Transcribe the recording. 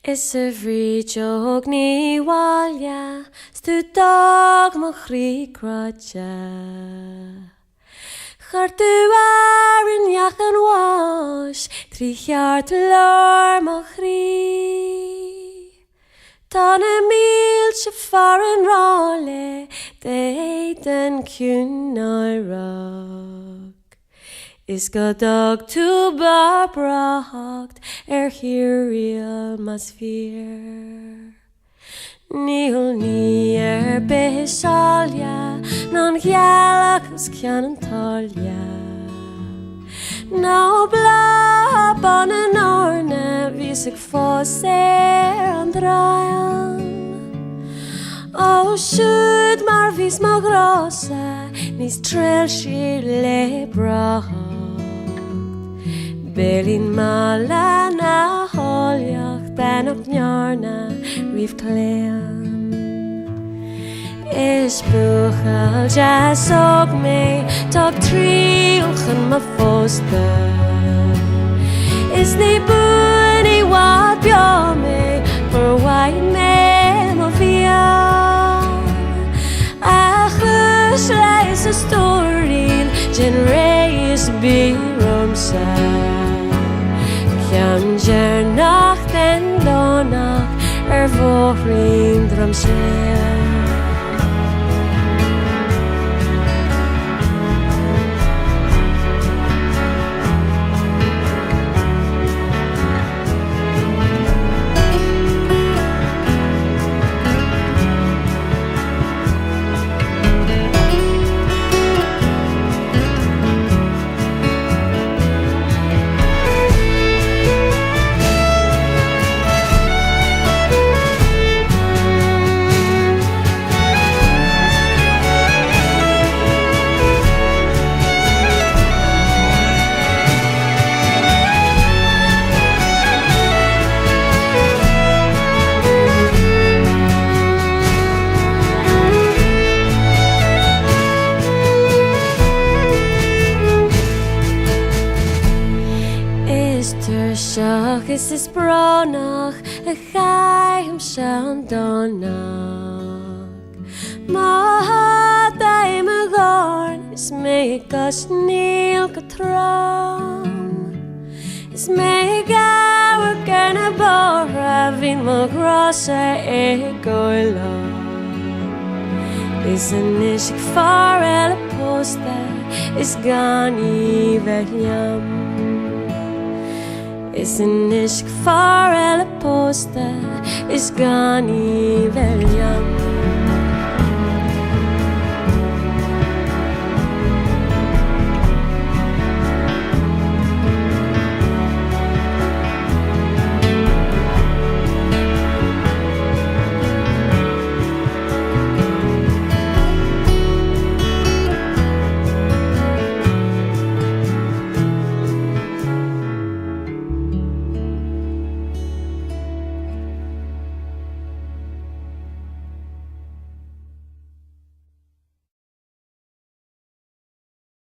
Is a bhrí jog ní Mháille, stú dag mo chrí cráide. Chartú in neachan bháis, trí cheart lár mo chrí. Tá na míl se far an rále, den cún náirag. Is go dag tú bar bracht, hiríal mas fír. Níl ní behisália, non ghealachas cean an tália. Ná bla ban an orna, vís ag fós an draian. Ó siúd mar vís má grása, nís trail sí le bracht. Belín mála na háliach, benach nearna riomh cléan. Is buchal jazz og mé, tag tríolchan ma fósta. Is ní buin wad bia mé, for waid mé ma fian. Achus leis a stórin, gen reis bírumsa. Cean dearnach den dónach, bhóthraím drom séal. Is is bránach a chaim se an dónach. Má daim a gárn, is mé gas níl go trám. Is mé gawr gana bóra, vín má grása goila. Is an isig far el a posta, is gani verliam. Is an ishk far el a posta, is gani veriam.